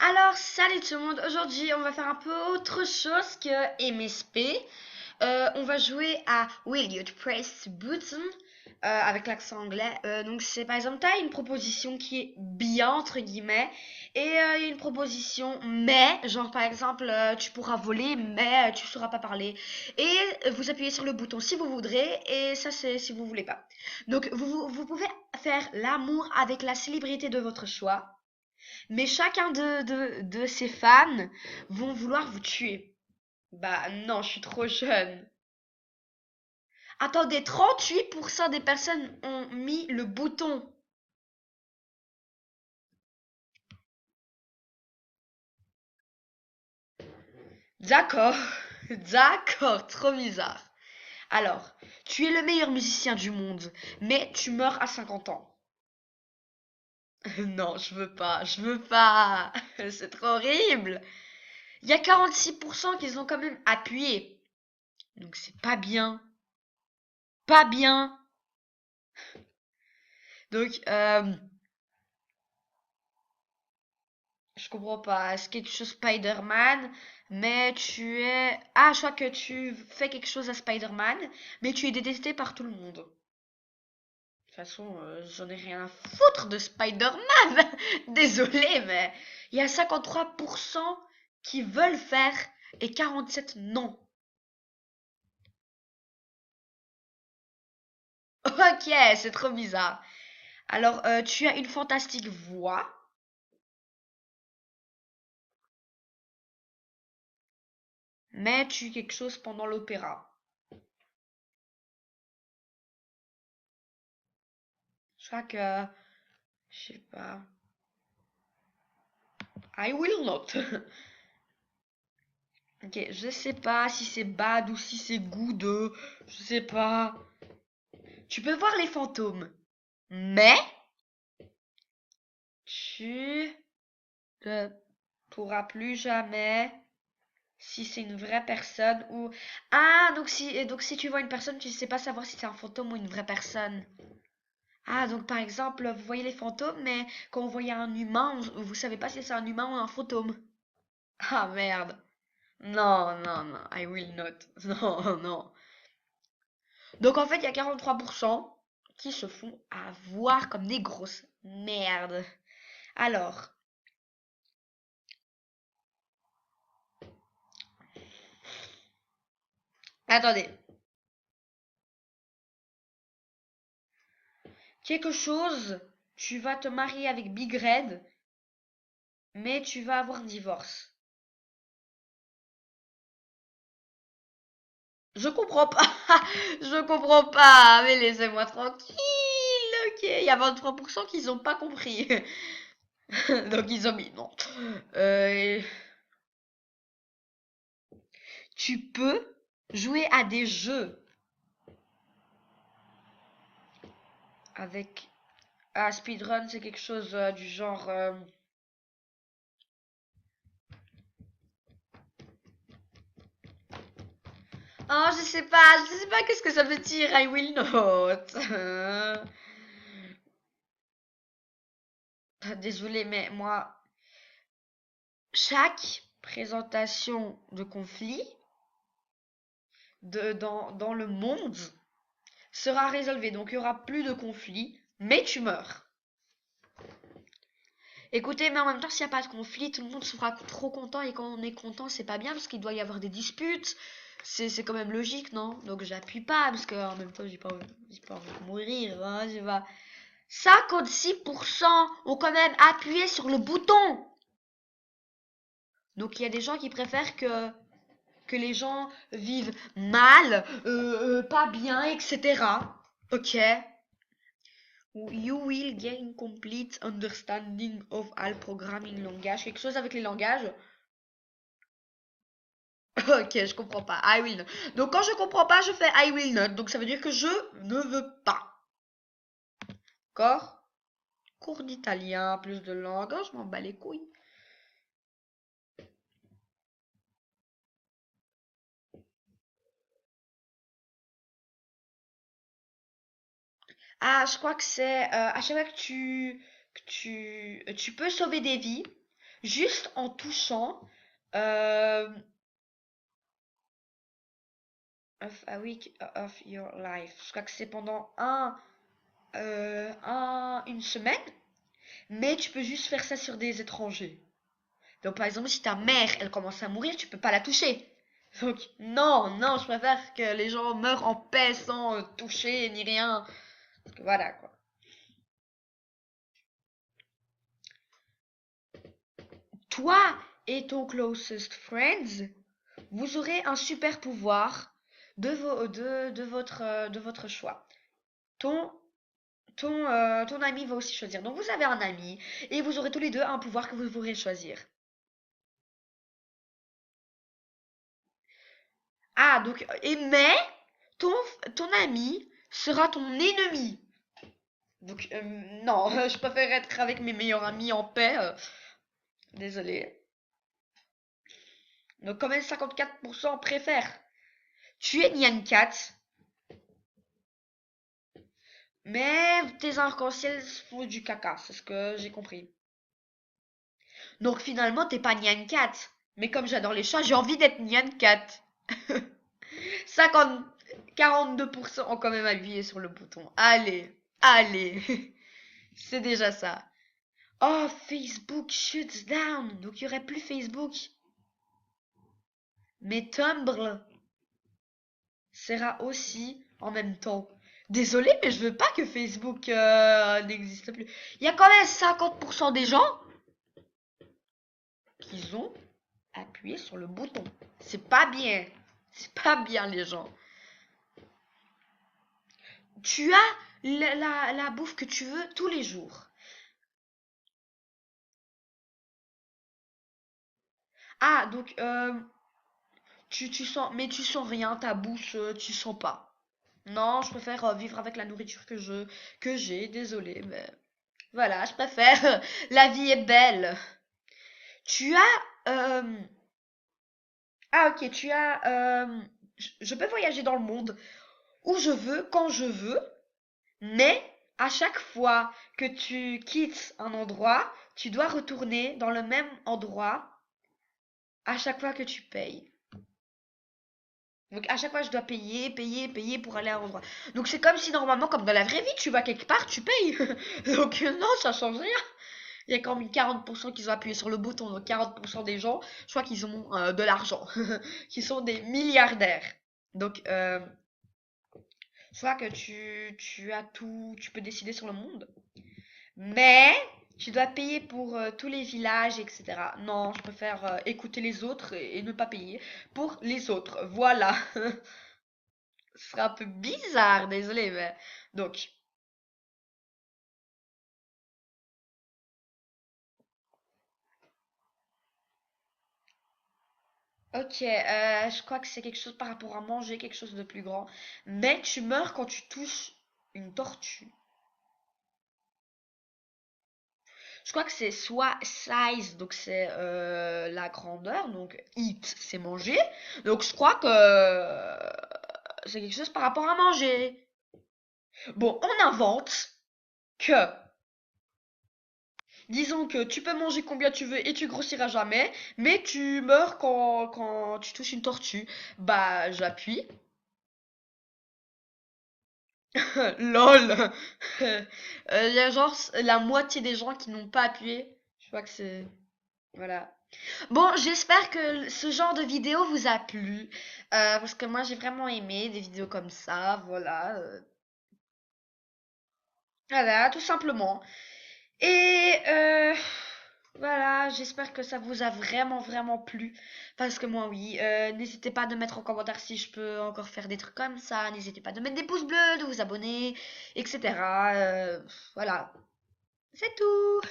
Alors, salut tout le monde. Aujourd'hui, on va faire un peu autre chose que MSP. On va jouer à Will You Press Button avec l'accent anglais. Donc, c'est par exemple, tu as une proposition qui est bien, entre guillemets, et il y a une proposition mais, genre par exemple, tu pourras voler, mais tu ne sauras pas parler. Et vous appuyez sur le bouton si vous voudrez, et ça, c'est si vous voulez pas. Donc, vous pouvez faire l'amour avec la célébrité de votre choix. Mais chacun de ces fans vont vouloir vous tuer. Bah non, je suis trop jeune. Attendez, 38% des personnes ont mis le bouton. D'accord, d'accord, trop bizarre. Alors, tu es le meilleur musicien du monde, mais tu meurs à 50 ans. Non, je veux pas, je veux pas. C'est trop horrible. Il y a 46% qui ont quand même appuyé. Donc c'est pas bien. Pas bien. Donc, je comprends pas. C'est quelque chose Spider-Man, mais tu es... Ah, je crois que tu fais quelque chose à Spider-Man, mais tu es détesté par tout le monde. De toute façon, j'en ai rien à foutre de Spider-Man. Désolé, mais il y a 53% qui veulent faire et 47 non. Ok, c'est trop bizarre. Alors, tu as une fantastique voix, mais tu es quelque chose pendant l'opéra. Je crois que... Je sais pas. I will not. Ok, je sais pas si c'est bad ou si c'est good, je sais pas. Tu peux voir les fantômes, mais tu ne pourras plus jamais si c'est une vraie personne ou... Ah, donc si tu vois une personne, tu sais pas savoir si c'est un fantôme ou une vraie personne. Ah, donc par exemple, vous voyez les fantômes, mais quand vous voyez un humain, vous savez pas si c'est un humain ou un fantôme. Ah merde. Non, non, non, I will not. Non, non. Donc en fait, il y a 43% qui se font avoir comme des grosses merdes. Alors, attendez. Quelque chose, tu vas te marier avec Big Red, mais tu vas avoir un divorce. Je comprends pas. Je comprends pas. Mais laissez-moi tranquille. Ok, il y a 23% qui n'ont pas compris. Donc ils ont mis non. Euh, tu peux jouer à des jeux avec... Ah, speedrun, c'est quelque chose du genre... Oh, je sais pas qu'est-ce que ça veut dire, I will not. Désolée, mais moi, chaque présentation de conflit dans le monde sera résolvée. Donc, il y aura plus de conflit, mais tu meurs. Écoutez, mais en même temps, s'il n'y a pas de conflit, tout le monde sera trop content. Et quand on est content, c'est pas bien parce qu'il doit y avoir des disputes. C'est quand même logique, non? Donc, j'appuie pas parce qu'en même temps, j'ai pas envie de mourir. Hein, 56% ont quand même appuyé sur le bouton. Donc il y a des gens qui préfèrent que les gens vivent mal, pas bien, etc. Ok. You will gain complete understanding of all programming language. Quelque chose avec les langages. Ok, je comprends pas. I will not. Donc quand je comprends pas, je fais I will not. Donc ça veut dire que je ne veux pas. D'accord? Cours d'italien, plus de langue. Oh, je m'en bats les couilles. Ah, je crois que c'est à chaque fois que tu peux sauver des vies, juste en touchant euh, of a week of your life. Je crois que c'est pendant une semaine, mais tu peux juste faire ça sur des étrangers. Donc par exemple, si ta mère, elle commence à mourir, tu peux pas la toucher. Donc non, non, je préfère que les gens meurent en paix sans toucher ni rien. Voilà quoi. Toi et ton closest friends, vous aurez un super pouvoir de votre choix. Ton, ton ami va aussi choisir. Donc vous avez un ami et vous aurez tous les deux un pouvoir que vous pourrez choisir. Ah, donc, ton, ton ami sera ton ennemi. Donc, non, je préfère être avec mes meilleurs amis en paix. Désolé. Donc, quand même, 54% préfèrent tuer Nyan Cat, mais tes arcs-en-ciel font du caca, c'est ce que j'ai compris. Donc, finalement, t'es pas Nyan Cat. Mais comme j'adore les chats, j'ai envie d'être Nyan Cat. 50, 42% ont quand même appuyé sur le bouton. Allez, allez. C'est déjà ça. Oh, Facebook shuts down. Donc, il n'y aurait plus Facebook. Mais Tumblr sera aussi en même temps. Désolé, mais je veux pas que Facebook n'existe plus. Il y a quand même 50% des gens qui ont appuyé sur le bouton. C'est pas bien. C'est pas bien, les gens. Tu as la bouffe que tu veux tous les jours. Ah, donc, tu sens, mais tu sens rien, ta bouche, tu sens pas. Non, je préfère vivre avec la nourriture que j'ai, désolé, mais voilà, je préfère. La vie est belle. Tu as, ah ok, tu as, je peux voyager dans le monde où je veux, quand je veux, mais à chaque fois que tu quittes un endroit, tu dois retourner dans le même endroit à chaque fois que tu payes. Donc à chaque fois, je dois payer, payer, payer pour aller à un endroit. Donc c'est comme si normalement, comme dans la vraie vie, tu vas quelque part, tu payes. Donc non, ça change rien. Il y a quand même 40% qui ont appuyé sur le bouton. Donc 40% des gens, je crois qu'ils ont de l'argent. Qui sont des milliardaires. Donc je crois que tu as tout, tu peux décider sur le monde. Mais tu dois payer pour tous les villages, etc. Non, je préfère écouter les autres et ne pas payer pour les autres. Voilà. Ce serait un peu bizarre, désolé, mais... Donc, ok, je crois que c'est quelque chose par rapport à manger, quelque chose de plus grand. Mais tu meurs quand tu touches une tortue. Je crois que c'est soit size, donc c'est la grandeur, donc eat, c'est manger. Donc je crois que c'est quelque chose par rapport à manger. Bon, on invente que, disons que tu peux manger combien tu veux et tu grossiras jamais, mais tu meurs quand tu touches une tortue. Bah, j'appuie. LOL. Il y a genre la moitié des gens qui n'ont pas appuyé. Je crois que c'est... Voilà. Bon, j'espère que ce genre de vidéo vous a plu. Parce que moi, j'ai vraiment aimé des vidéos comme ça. Voilà. Voilà, tout simplement. Et voilà, j'espère que ça vous a vraiment, vraiment plu. Parce que moi, oui. N'hésitez pas de mettre en commentaire si je peux encore faire des trucs comme ça. N'hésitez pas de mettre des pouces bleus, de vous abonner, etc. Voilà. C'est tout.